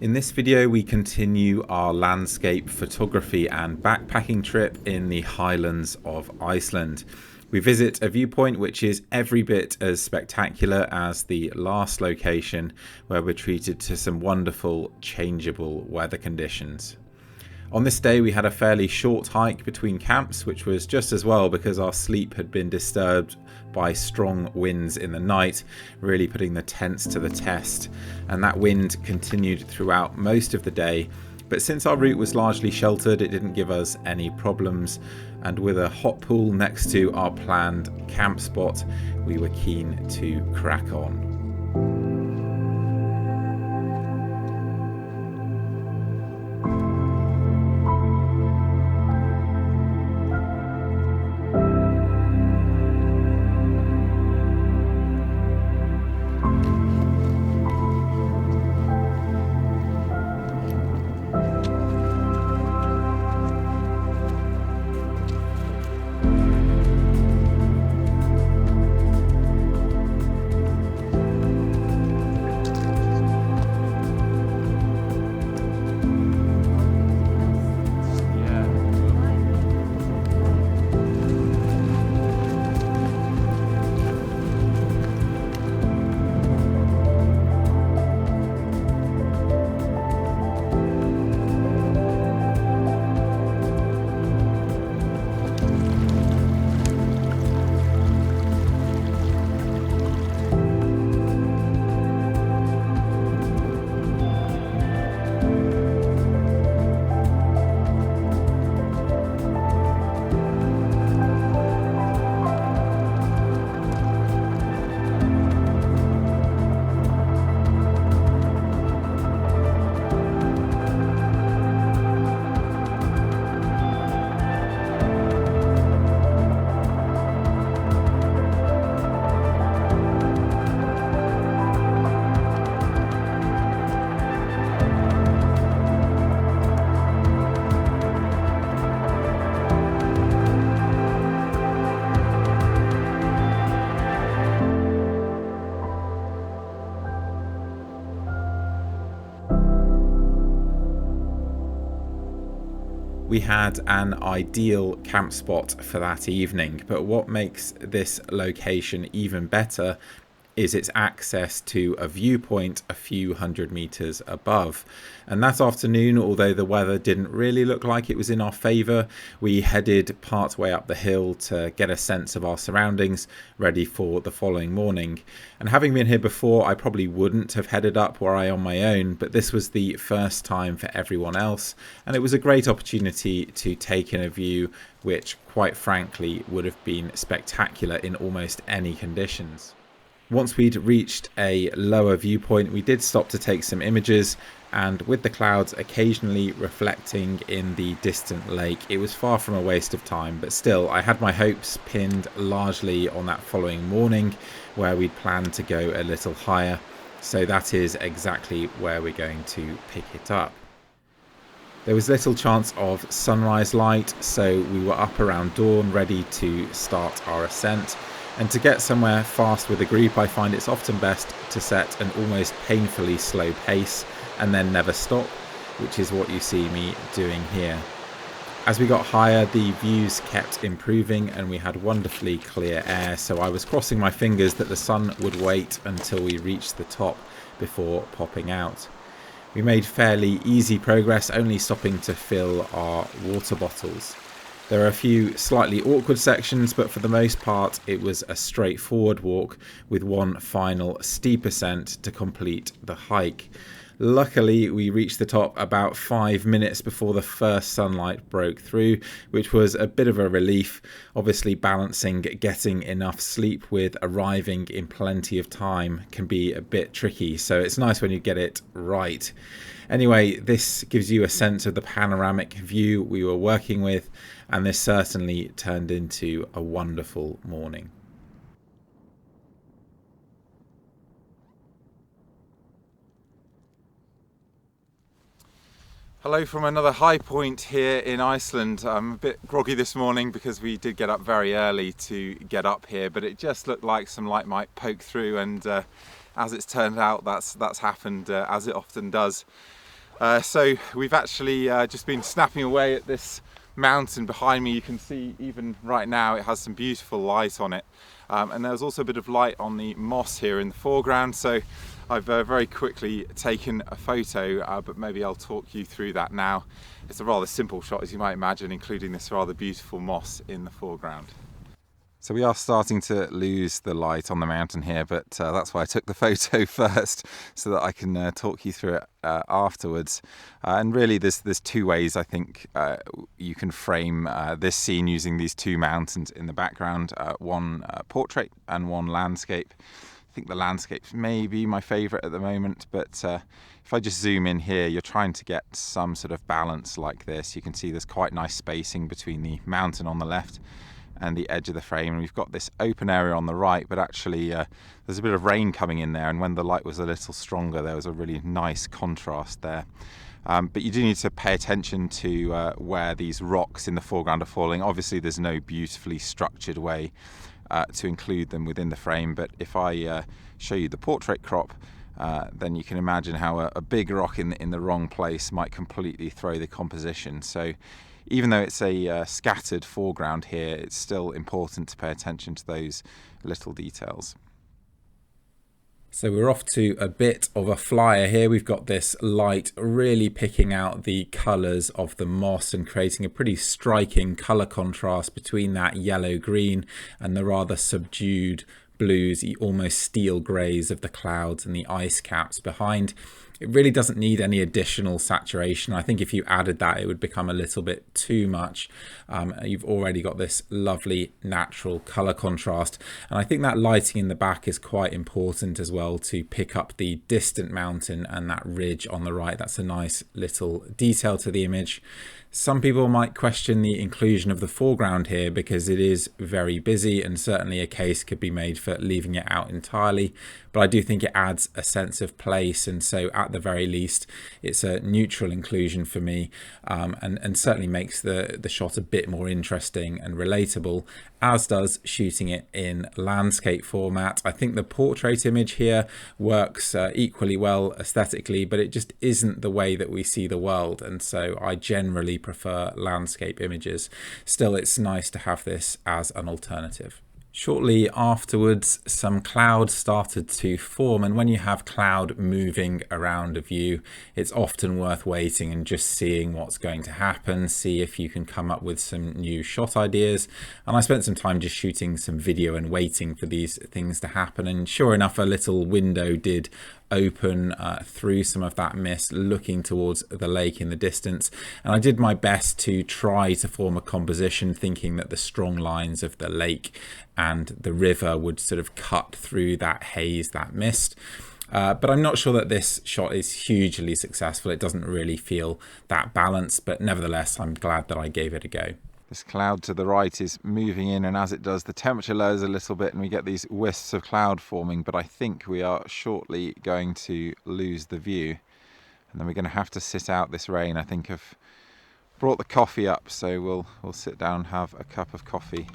In this video we continue our landscape photography and backpacking trip in the highlands of Iceland. We visit a viewpoint which is every bit as spectacular as the last location, where we're treated to some wonderful changeable weather conditions. On this day we had a fairly short hike between camps, which was just as well because our sleep had been disturbed by strong winds in the night, really putting the tents to the test, and that wind continued throughout most of the day. But since our route was largely sheltered, it didn't give us any problems, and with a hot pool next to our planned camp spot, we were keen to crack on. We had an ideal camp spot for that evening, but what makes this location even better is its access to a viewpoint a few hundred meters above. And that afternoon, although the weather didn't really look like it was in our favor, we headed part way up the hill to get a sense of our surroundings, ready for the following morning. And having been here before, I probably wouldn't have headed up where I on my own, but this was the first time for everyone else, and it was a great opportunity to take in a view which, quite frankly, would have been spectacular in almost any conditions. Once we'd reached a lower viewpoint, we did stop to take some images, and with the clouds occasionally reflecting in the distant lake, it was far from a waste of time. But still, I had my hopes pinned largely on that following morning, where we'd planned to go a little higher, so that is exactly where we're going to pick it up. There was little chance of sunrise light, so we were up around dawn ready to start our ascent. And to get somewhere fast with a group, I find it's often best to set an almost painfully slow pace and then never stop, which is what you see me doing here. As we got higher, the views kept improving and we had wonderfully clear air, so I was crossing my fingers that the sun would wait until we reached the top before popping out. We made fairly easy progress, only stopping to fill our water bottles. There are a few slightly awkward sections, but for the most part it was a straightforward walk with one final steep ascent to complete the hike. Luckily, we reached the top about 5 minutes before the first sunlight broke through, which was a bit of a relief. Obviously, balancing getting enough sleep with arriving in plenty of time can be a bit tricky, so it's nice when you get it right. Anyway, this gives you a sense of the panoramic view we were working with, and this certainly turned into a wonderful morning. Hello from another high point here in Iceland. I'm a bit groggy this morning because we did get up very early to get up here, but it just looked like some light might poke through, and as it's turned out, that's happened as it often does. So we've actually just been snapping away at this mountain behind me. You can see even right now it has some beautiful light on it, and there's also a bit of light on the moss here in the foreground, so I've very quickly taken a photo, but maybe I'll talk you through that now. It's a rather simple shot, as you might imagine, including this rather beautiful moss in the foreground. So we are starting to lose the light on the mountain here, but that's why I took the photo first, so that I can talk you through it afterwards. And really there's two ways I think you can frame this scene using these two mountains in the background, one portrait and one landscape. I think the landscape may be my favourite at the moment, but if I just zoom in here, you're trying to get some sort of balance like this. You can see there's quite nice spacing between the mountain on the left and the edge of the frame, and we've got this open area on the right, but actually there's a bit of rain coming in there, and when the light was a little stronger there was a really nice contrast there. But you do need to pay attention to where these rocks in the foreground are falling. Obviously there's no beautifully structured way to include them within the frame, but if I show you the portrait crop, then you can imagine how a big rock in the wrong place might completely throw the composition. So even though it's a scattered foreground here, it's still important to pay attention to those little details. So we're off to a bit of a flyer here. We've got this light really picking out the colours of the moss and creating a pretty striking colour contrast between that yellow-green and the rather subdued blues, almost steel greys of the clouds and the ice caps behind. It really doesn't need any additional saturation. I think if you added that, it would become a little bit too much. You've already got this lovely natural color contrast. And I think that lighting in the back is quite important as well to pick up the distant mountain and that ridge on the right. That's a nice little detail to the image. Some people might question the inclusion of the foreground here because it is very busy, and certainly a case could be made for leaving it out entirely. But I do think it adds a sense of place, and so at the very least it's a neutral inclusion for me, and certainly makes the shot a bit more interesting and relatable, as does shooting it in landscape format. I think the portrait image here works equally well aesthetically, but it just isn't the way that we see the world, and so I generally prefer landscape images. Still, it's nice to have this as an alternative. Shortly afterwards, some clouds started to form, and when you have cloud moving around a view, it's often worth waiting and just seeing what's going to happen, see if you can come up with some new shot ideas. And I spent some time just shooting some video and waiting for these things to happen, and sure enough, a little window did open through some of that mist, looking towards the lake in the distance, and I did my best to try to form a composition thinking that the strong lines of the lake and the river would sort of cut through that haze, that mist. But I'm not sure that this shot is hugely successful. It doesn't really feel that balanced, but nevertheless I'm glad that I gave it a go. This cloud to the right is moving in, and as it does, the temperature lowers a little bit and we get these wisps of cloud forming, but I think we are shortly going to lose the view, and then we're going to have to sit out this rain. I think I've brought the coffee up, so we'll sit down and have a cup of coffee.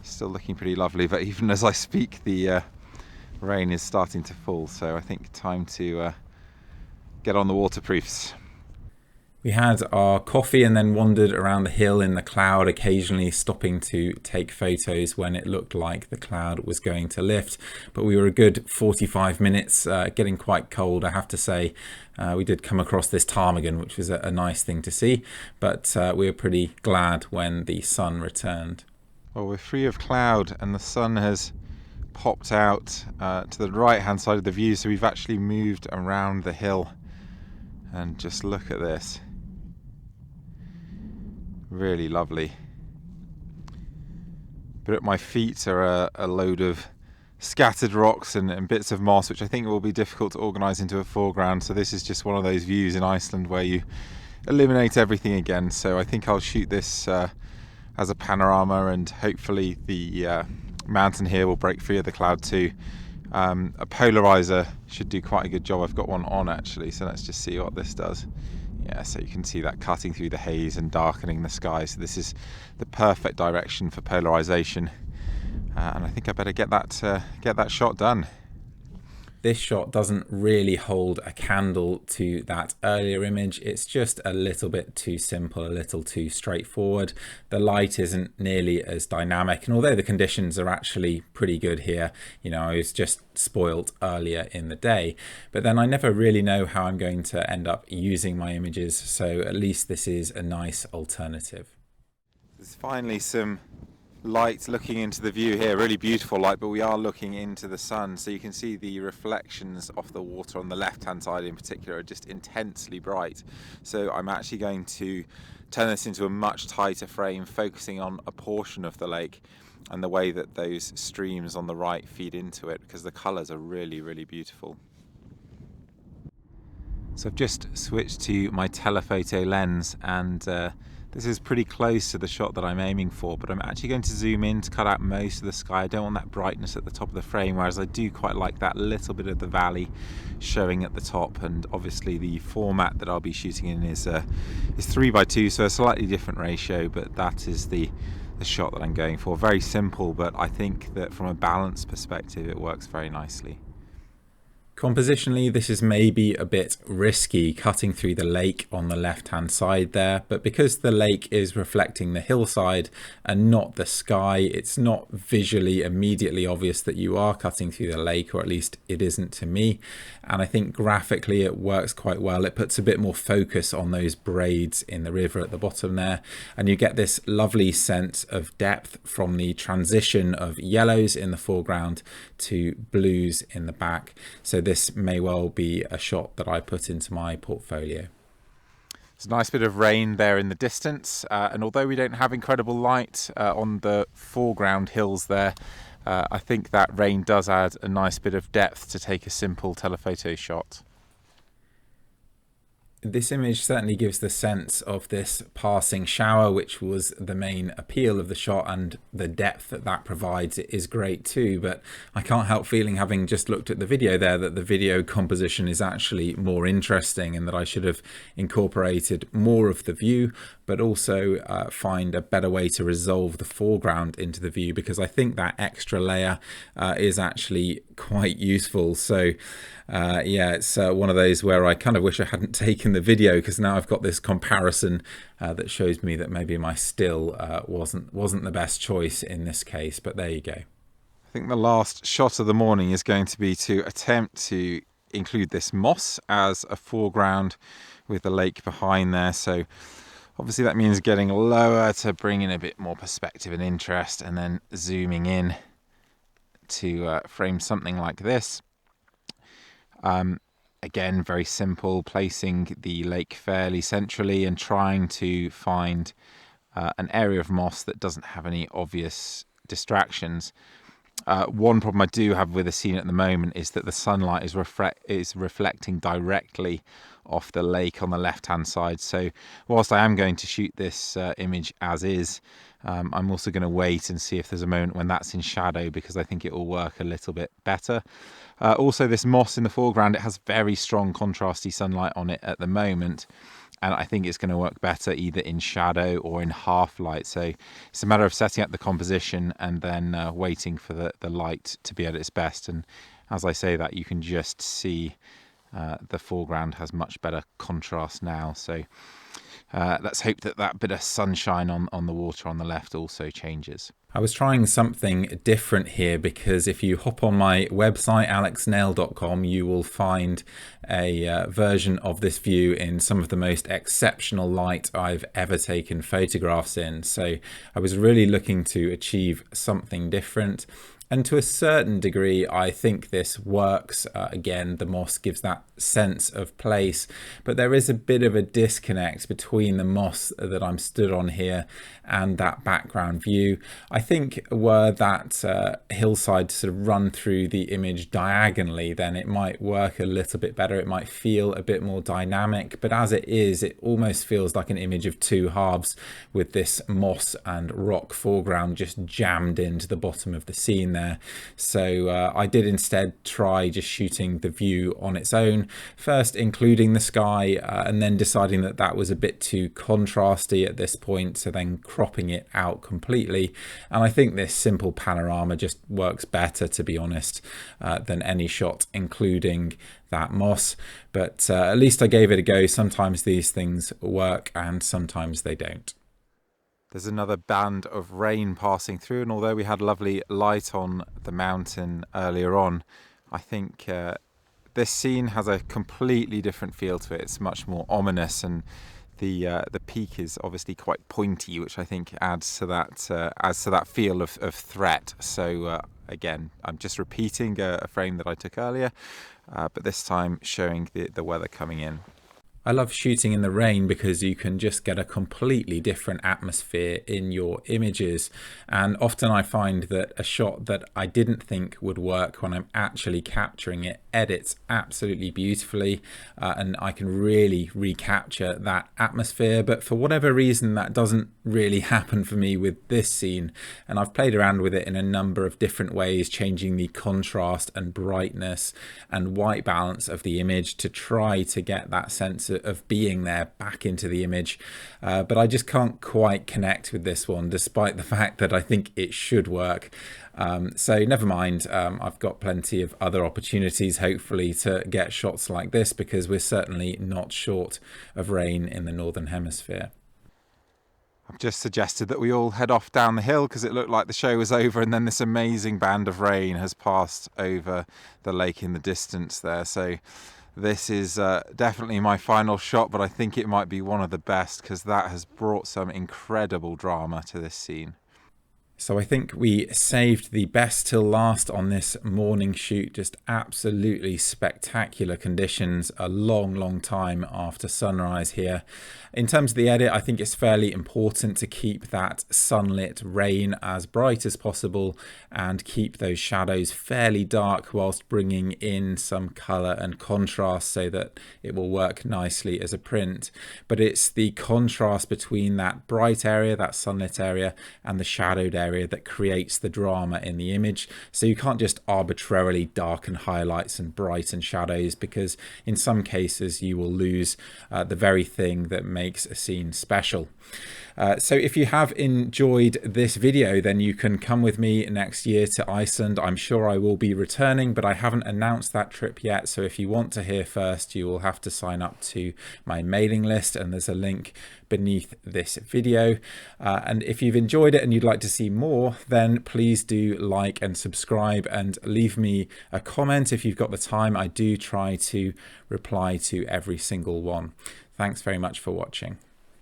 Still looking pretty lovely, but even as I speak the rain is starting to fall, so I think time to get on the waterproofs. We had our coffee and then wandered around the hill in the cloud, occasionally stopping to take photos when it looked like the cloud was going to lift. But we were a good 45 minutes, getting quite cold, I have to say. We did come across this ptarmigan, which was a nice thing to see, but we were pretty glad when the sun returned. Well, we're free of cloud and the sun has popped out to the right hand side of the view, so we've actually moved around the hill, and just look at this. Really lovely. But at my feet are a load of scattered rocks and bits of moss, which I think will be difficult to organise into a foreground. So this is just one of those views in Iceland where you eliminate everything again. So I think I'll shoot this as a panorama, and hopefully the mountain here will break free of the cloud too. A polarizer should do quite a good job. I've got one on actually, so let's just see what this does. Yeah, so you can see that cutting through the haze and darkening the sky. So this is the perfect direction for polarization, and I think I better get that shot done. This shot doesn't really hold a candle to that earlier image. It's just a little bit too simple, a little too straightforward. The light isn't nearly as dynamic, and although the conditions are actually pretty good here, you know, I was just spoilt earlier in the day, but then I never really know how I'm going to end up using my images, so at least this is a nice alternative. There's finally some light looking into the view here, really beautiful light, but we are looking into the sun, so you can see the reflections of the water on the left hand side in particular are just intensely bright. So I'm actually going to turn this into a much tighter frame, focusing on a portion of the lake and the way that those streams on the right feed into it, because the colours are really, really beautiful. So I've just switched to my telephoto lens, and this is pretty close to the shot that I'm aiming for, but I'm actually going to zoom in to cut out most of the sky. I don't want that brightness at the top of the frame, whereas I do quite like that little bit of the valley showing at the top. And obviously the format that I'll be shooting in is 3:2, so a slightly different ratio, but that is the shot that I'm going for. Very simple, but I think that from a balance perspective it works very nicely. Compositionally, this is maybe a bit risky, cutting through the lake on the left-hand side there, but because the lake is reflecting the hillside and not the sky, it's not visually immediately obvious that you are cutting through the lake, or at least it isn't to me. And I think graphically it works quite well. It puts a bit more focus on those braids in the river at the bottom there, and you get this lovely sense of depth from the transition of yellows in the foreground to blues in the back. So this may well be a shot that I put into my portfolio. There's a nice bit of rain there in the distance, and although we don't have incredible light on the foreground hills there, I think that rain does add a nice bit of depth to take a simple telephoto shot. This image certainly gives the sense of this passing shower, which was the main appeal of the shot, and the depth that that provides is great too. But I can't help feeling, having just looked at the video there, that the video composition is actually more interesting, and that I should have incorporated more of the view, but also find a better way to resolve the foreground into the view, because I think that extra layer is actually quite useful. So yeah, it's one of those where I kind of wish I hadn't taken the video, because now I've got this comparison that shows me that maybe my still wasn't the best choice in this case, but there you go. I think the last shot of the morning is going to be to attempt to include this moss as a foreground with the lake behind there. So obviously that means getting lower to bring in a bit more perspective and interest, and then zooming in to frame something like this. Again, very simple, placing the lake fairly centrally and trying to find an area of moss that doesn't have any obvious distractions. One problem I do have with the scene at the moment is that the sunlight is reflecting directly off the lake on the left hand side. So whilst I am going to shoot this image as is, I'm also going to wait and see if there's a moment when that's in shadow, because I think it will work a little bit better. Also, this moss in the foreground, it has very strong contrasty sunlight on it at the moment, and I think it's going to work better either in shadow or in half light. So it's a matter of setting up the composition and then waiting for the light to be at its best. And as I say that, you can just see the foreground has much better contrast now. So let's hope that that bit of sunshine on the water on the left also changes. I was trying something different here, because if you hop on my website alexnail.com, you will find a version of this view in some of the most exceptional light I've ever taken photographs in. So I was really looking to achieve something different. And to a certain degree, I think this works. Again, the moss gives that sense of place, but there is a bit of a disconnect between the moss that I'm stood on here and that background view. I think were that hillside to sort of run through the image diagonally, then it might work a little bit better. It might feel a bit more dynamic, but as it is, it almost feels like an image of two halves, with this moss and rock foreground just jammed into the bottom of the scene there. there. So I did instead try just shooting the view on its own, first including the sky and then deciding that that was a bit too contrasty at this point, so then cropping it out completely. And I think this simple panorama just works better, to be honest, than any shot including that moss. But at least I gave it a go. Sometimes these things work and sometimes they don't. There's another band of rain passing through, and although we had lovely light on the mountain earlier on, I think this scene has a completely different feel to it. It's much more ominous, and the peak is obviously quite pointy, which I think adds to that feel of threat. So again, I'm just repeating a frame that I took earlier, but this time showing the weather coming in. I love shooting in the rain because you can just get a completely different atmosphere in your images, and often I find that a shot that I didn't think would work, when I'm actually capturing it, edits absolutely beautifully, and I can really recapture that atmosphere. But for whatever reason, that doesn't really happen for me with this scene, and I've played around with it in a number of different ways, changing the contrast and brightness and white balance of the image to try to get that sense of being there back into the image, but I just can't quite connect with this one, despite the fact that I think it should work. So never mind, I've got plenty of other opportunities hopefully to get shots like this, because we're certainly not short of rain in the Northern Hemisphere. I've just suggested that we all head off down the hill because it looked like the show was over, and then this amazing band of rain has passed over the lake in the distance there. So this is definitely my final shot, but I think it might be one of the best because that has brought some incredible drama to this scene. So I think we saved the best till last on this morning shoot. Just absolutely spectacular conditions, a long time after sunrise here. In terms of the edit, I think it's fairly important to keep that sunlit rain as bright as possible and keep those shadows fairly dark whilst bringing in some colour and contrast so that it will work nicely as a print. But it's the contrast between that bright area, that sunlit area, and the shadowed area that creates the drama in the image. So you can't just arbitrarily darken highlights and brighten shadows, because in some cases you will lose the very thing that makes a scene special. So if you have enjoyed this video, then you can come with me next year to Iceland. I'm sure I will be returning, but I haven't announced that trip yet. So if you want to hear first, you will have to sign up to my mailing list, and there's a link beneath this video. And if you've enjoyed it and you'd like to see more, then please do like and subscribe and leave me a comment if you've got the time. I do try to reply to every single one. Thanks very much for watching.